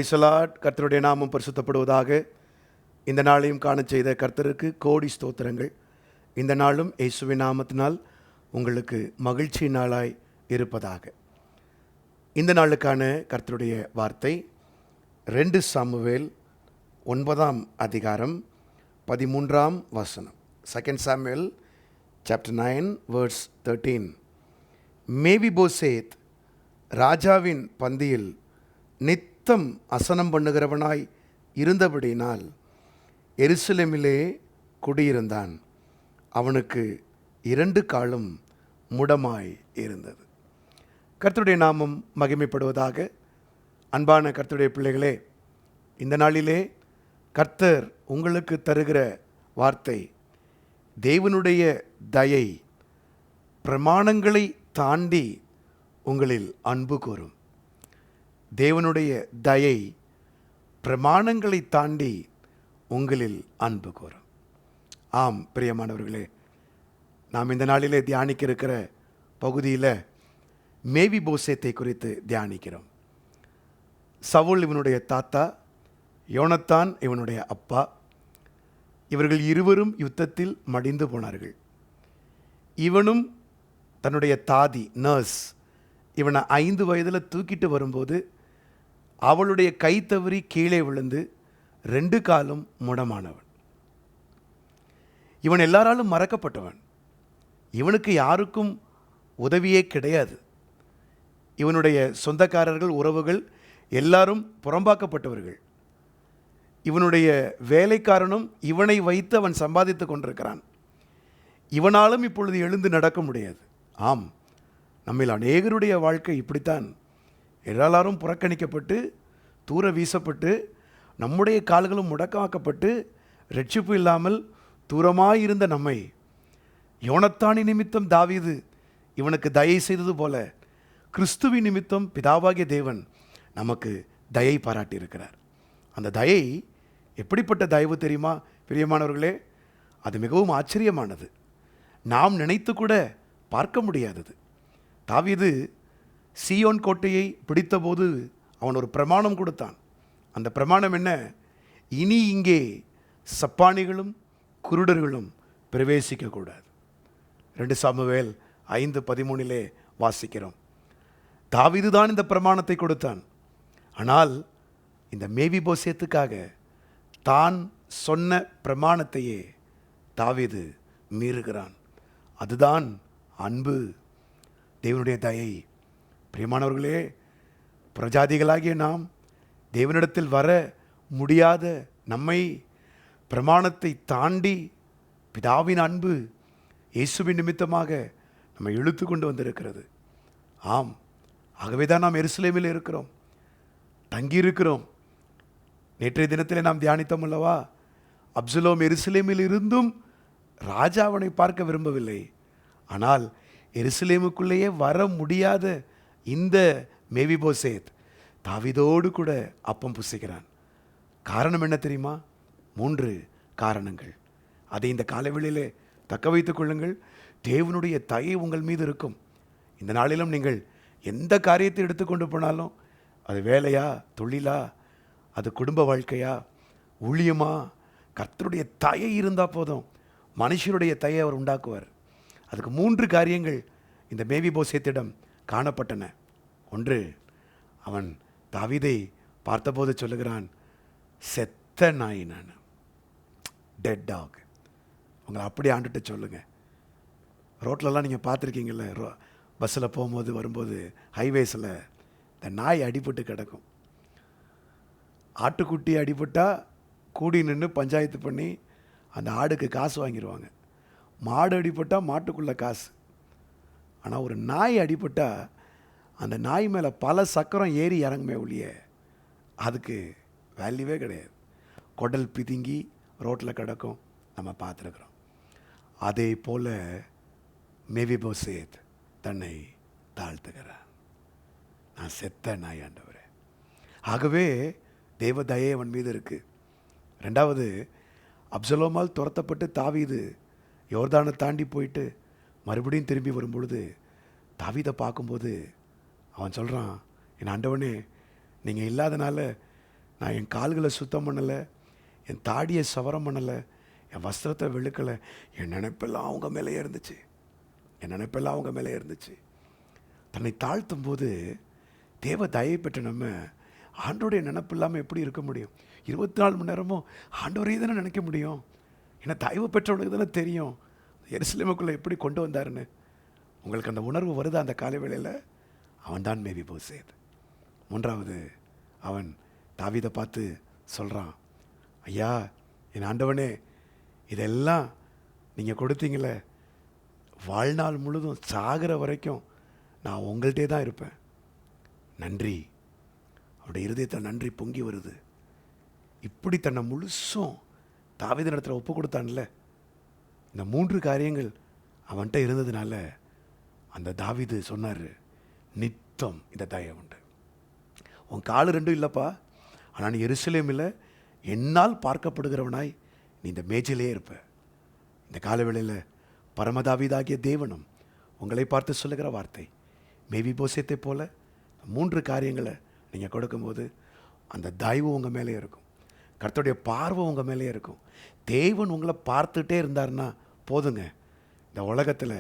Praise the Lord. கர்த்தருடைய நாமம் பரிசுத்தப்படுவதாக. இந்த நாளையும் காண செய்த கர்த்தருக்கு கோடி ஸ்தோத்திரங்கள். இந்த நாளும் இயேசுவின் நாமத்தினால் உங்களுக்கு மகிழ்ச்சி நாளாய் இருப்பதாக. இந்த நாளுக்கான கர்த்தருடைய வார்த்தை 2 சாமுவேல் 9 அதிகாரம் 13 2 சாமுவேல் chapter 9 verse 13. மேவிபோசேத் ராஜாவின் பந்தியில் நித்தம் அசனம் பண்ணுகிறவனாய் இருந்தபடினால் எருசலேமிலே குடியிருந்தான். அவனுக்கு 2 காலும் முடமாய் இருந்தது. கர்த்தருடைய நாமம் மகிமைப்படுவதாக. அன்பான கர்த்தருடைய பிள்ளைகளே, இந்த நாளிலே கர்த்தர் உங்களுக்கு தருகிற வார்த்தை, தேவனுடைய தயை பிரமாணங்களை தாண்டி உங்களில் அன்பு கூறும். தேவனுடைய தயை பிரமாணங்களை தாண்டி உங்களில் அன்பு கூறும். ஆம் பிரியமானவர்களே, நாம் இந்த நாளிலே தியானிக்க இருக்கிற பகுதியில் மேவிபோசேத்தை குறித்து தியானிக்கிறோம். சவுல் இவனுடைய தாத்தா, யோனத்தான் இவனுடைய அப்பா. இவர்கள் இருவரும் யுத்தத்தில் மடிந்து போனார்கள். இவனும் தன்னுடைய தாதி நர்ஸ் இவனை 5 வயதில் தூக்கிட்டு வரும்போது அவளுடைய கை தவறி கீழே விழுந்து 2 காலும் முடமானவன். இவன் எல்லாராலும் மறக்கப்பட்டவன். இவனுக்கு யாருக்கும் உதவியே கிடையாது. இவனுடைய சொந்தக்காரர்கள், உறவுகள் எல்லாரும் புறம்பாக்கப்பட்டவர்கள். இவனுடைய வேலைக்காரனும் இவனை வைத்து அவன் சம்பாதித்து கொண்டிருக்கிறான். இவனாலும் இப்பொழுது எழுந்து நடக்க முடியாது. ஆம், நம்மில் அநேகருடைய வாழ்க்கை இப்படித்தான். எல்லாரும் புறக்கணிக்கப்பட்டு தூர வீசப்பட்டு நம்முடைய கால்களும் முடக்காக்கப்பட்டு ரட்சிப்பு இல்லாமல் தூரமாயிருந்த நம்மை யோனத்தானி நிமித்தம் தாவீது இவனுக்கு தயை செய்தது போல கிறிஸ்துவின் நிமித்தம் பிதாவாகிய தேவன் நமக்கு தயை பாராட்டியிருக்கிறார். அந்த தயை எப்படிப்பட்ட தயவு தெரியுமா பிரியமானவர்களே? அது மிகவும் ஆச்சரியமானது. நாம் நினைத்து கூட பார்க்க முடியாதது. தாவீது சீயோன் கோட்டையை பிடித்தபோது அவன் ஒரு பிரமாணம் கொடுத்தான். அந்த பிரமாணம் என்ன? இனி இங்கே சப்பானிகளும் குருடர்களும் பிரவேசிக்கக்கூடாது. 2 சாமுவேல் 5:13 வாசிக்கிறோம். தாவீது தான் இந்த பிரமாணத்தை கொடுத்தான். ஆனால் இந்த மேவிபோசேத்துக்காக தான் சொன்ன பிரமாணத்தையே தாவீது மீறுகிறான். அதுதான் அன்பு, தேவனுடைய தயை. பிரியமானவர்களே, பிரஜாதிகளாகிய நாம் தேவனிடத்தில் வர முடியாத நம்மை பிரமாணத்தை தாண்டி பிதாவின் அன்பு இயேசுவின் நிமித்தமாக நம்மை இழுத்து கொண்டு வந்திருக்கிறது. ஆம், ஆகவே தான் நாம் எருசலேமில் இருக்கிறோம், தங்கியிருக்கிறோம். நேற்றைய தினத்தில் நாம் தியானித்தோம் அல்லவா? அப்சலோம் எருசலேமில் இருந்தும் ராஜா அவனை பார்க்க விரும்பவில்லை. ஆனால் எருசலேமுக்குள்ளேயே வர முடியாத இந்த மேவிபோசேத் தாவீதோடு கூட அப்பம் புசிக்கிறான். காரணம் என்ன தெரியுமா? 3 காரணங்கள். அதை இந்த காலவெளியிலே தக்க வைத்துக் கொள்ளுங்கள். தேவனுடைய தயை உங்கள் மீது இருக்கும். இந்த நாளிலும் நீங்கள் எந்த காரியத்தை எடுத்துக்கொண்டு போனாலும், அது வேலையா, தொழிலா, அது குடும்ப வாழ்க்கையா, ஊழியமா, கர்த்தருடைய தயை இருந்தால் போதும். மனுஷருடைய தயை அவர் உண்டாக்குவார். அதுக்கு 3 காரியங்கள் இந்த மேவிபோசேத்திடம் காணப்பட்டன. 1, அவன் தாவீதை பார்த்தபோது சொல்லுகிறான், செத்த நாய் நான், டெட் டாக். உங்களை அப்படி ஆண்டுட்டு சொல்லுங்கள். ரோட்லலாம் நீங்கள் பார்த்துருக்கீங்கள்ல, பஸ்ஸில் போகும்போது வரும்போது ஹைவேஸில் இந்த நாய் அடிபட்டு கிடக்கும். ஆட்டுக்குட்டி அடிபட்டால் கூடி நின்று பஞ்சாயத்து பண்ணி அந்த ஆடுக்கு காசு வாங்கிடுவாங்க. மாடு அடிபட்டால் மாட்டுக்குள்ளே காசு. ஆனால் ஒரு நாய் அடிபட்டால் அந்த நாய் மேலே பல சக்கரம் ஏறி இறங்குமே ஒழிய அதுக்கு வேல்யூவே கிடையாது. குடல் பிதுங்கி ரோட்டில் கிடக்கும், நம்ம பார்த்துருக்குறோம். அதே போல் மேவிபோசேத் தன்னை தாழ்த்துகிறான். நான் செத்த நாய் ஆண்டவரே. ஆகவே தேவ தயை அவன் மீது இருக்குது. 2வது, அப்சலோமால் துரத்தப்பட்டு தாவீது யோர்தானை தாண்டி போயிட்டு மறுபடியும் திரும்பி வரும்பொழுது தாவீதை பார்க்கும்போது அவன் சொல்கிறான், என் ஆண்டவனே, நீங்கள் இல்லாதனால நான் என் கால்களை சுத்தம் பண்ணலை, என் தாடியை சவரம் பண்ணலை, என் வஸ்திரத்தை வெளுக்கலை. என் நினைப்பெல்லாம் அவங்க மேலே இருந்துச்சு. என் நினைப்பெல்லாம் அவங்க மேலே இருந்துச்சு. தன்னை தாழ்த்தும் போது தேவ தயை பெற்ற நம்ம ஆண்டோடைய நினைப்பு இல்லாமல் எப்படி இருக்க முடியும்? 24 மணி நேரமும் ஆண்டவரே தானே நினைக்க முடியும். ஏன்னா தயவு பெற்றவனுக்கு தானே தெரியும் எருசலேமுக்குள்ளே எப்படி கொண்டு வந்தாருன்னு. உங்களுக்கு அந்த உணர்வு வருது அந்த காலை வேளையில்? அவன் தான் மேவிபோசேத். 3வது, அவன் தாவீதை பார்த்து சொல்கிறான், ஐயா என் ஆண்டவனே, இதெல்லாம் நீங்கள் கொடுத்தீங்களே, வாழ்நாள் முழுதும் சாகிற வரைக்கும் நான் உங்கள்கிட்டே தான் இருப்பேன். நன்றி. அவருடைய இருதயத்தில் நன்றி பொங்கி வருது. இப்படி தன்னை முழுசும் தாவீது இடத்துல ஒப்பு கொடுத்தான்ல, இந்த 3 காரியங்கள் அவன்கிட்ட இருந்ததுனால அந்த தாவீது சொன்னார், நித்தம் இந்த தயை உண்டு. உன் காலு 2 இல்லைப்பா, ஆனால் நீ எருசலேமில் என்னால் பார்க்கப்படுகிறவனாய் நீ இந்த மேஜிலே இருப்ப. இந்த காலவேளையில் பரமதாவீதாகிய தேவனும் உங்களை பார்த்து சொல்லுகிற வார்த்தை, மேவிபோசேத்தை போல 3 காரியங்களை நீங்கள் கொடுக்கும்போது அந்த தயவு உங்கள் மேலே இருக்கும். கர்த்தருடைய பார்வை உங்கள் மேலே இருக்கும். தேவன் உங்களை பார்த்துட்டே இருந்தார்னா போதுங்க. இந்த உலகத்தில்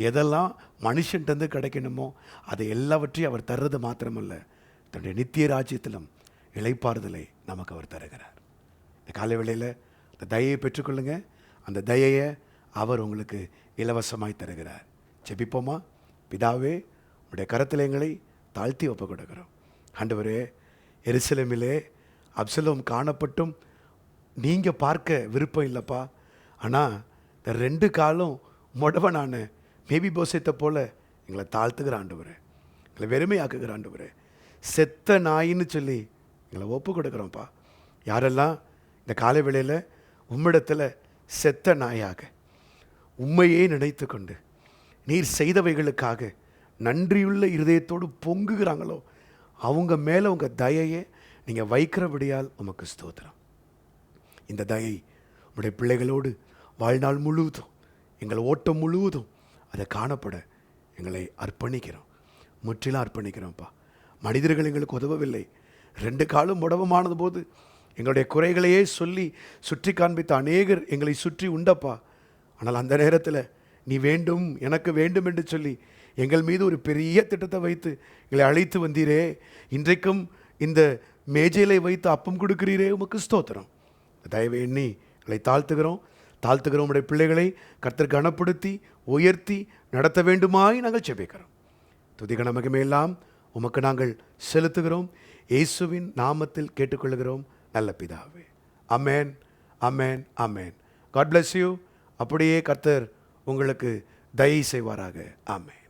எதெல்லாம் மனுஷன்ட்டு கிடைக்கணுமோ அதை எல்லாவற்றையும் அவர் தர்றது மாத்திரமல்ல, தன்னுடைய நித்திய ராஜ்யத்திலும் இளைப்பாறுதலை நமக்கு அவர் தருகிறார். இந்த காலை வேளையில் அந்த தயையை பெற்றுக்கொள்ளுங்க. அந்த தயையை அவர் உங்களுக்கு இலவசமாய் தருகிறார். ஜெபிப்போமா? பிதாவே, உடைய கரத்தில் எங்களை தாழ்த்தி ஒப்பு கொடுக்கிறோம். ஆண்டவரே, எருசலேமிலே அப்சலோம் காணப்பட்டும் நீங்கள் பார்க்க விருப்பம் இல்லைப்பா. ஆனால் இந்த 2 காலும் முடவனான மேவிபோசேத்தை போல் எங்களை தாழ்த்துகிற ஆண்டவரே, எங்களை வெறுமையாக்குகிற ஆண்டவரே, செத்த நாயின்னு சொல்லி எங்களை ஒப்பு கொடுக்குறோம்ப்பா. யாரெல்லாம் இந்த காலை வேளையில் உம்மிடத்தில் செத்த நாயாக உம்மையே நினைத்து கொண்டு நீர் செய்தவைகளுக்காக நன்றியுள்ள இருதயத்தோடு பொங்குகிறாங்களோ, அவங்க மேலே உங்கள் தயையை நீங்கள் வைக்கிறபடியால் உமக்கு ஸ்தோத்திரம். இந்த தயை உங்களுடைய பிள்ளைகளோடு வாழ்நாள் முழுவதும், எங்கள் ஓட்டம் முழுவதும் அதை காணப்பட எங்களை அர்ப்பணிக்கிறோம், முற்றிலும் அர்ப்பணிக்கிறோம்ப்பா. மனிதர்கள் எங்களுக்கு உதவவில்லை. 2 காலும் உடவமானது போது எங்களுடைய குறைகளையே சொல்லி சுற்றி காண்பித்த அநேகர் எங்களை சுற்றி உண்டப்பா. ஆனால் அந்த நேரத்தில் நீ வேண்டும், எனக்கு வேண்டும் என்று சொல்லி எங்கள் மீது ஒரு பெரிய திட்டத்தை வைத்து எங்களை அழைத்து வந்தீரே. இன்றைக்கும் இந்த மேஜையிலை வைத்து அப்பம் கொடுக்கிறீரே, உமக்கு ஸ்தோத்திரம். தயவை எண்ணி எங்களை தாழ்த்துகிறோம். உடைய பிள்ளைகளை கர்த்தர் கனப்படுத்தி உயர்த்தி நடத்த வேண்டுமாய் நாங்கள் ஜெபிக்கிறோம். துதிகன மகிமையெல்லாம் உமக்கு நாங்கள் செலுத்துகிறோம். இயேசுவின் நாமத்தில் கேட்டுக்கொள்கிறோம் நல்ல பிதாவே. அமேன், அமேன், அமேன். God bless you. அப்படியே கர்த்தர் உங்களுக்கு தயை செய்வாராக. ஆமென்.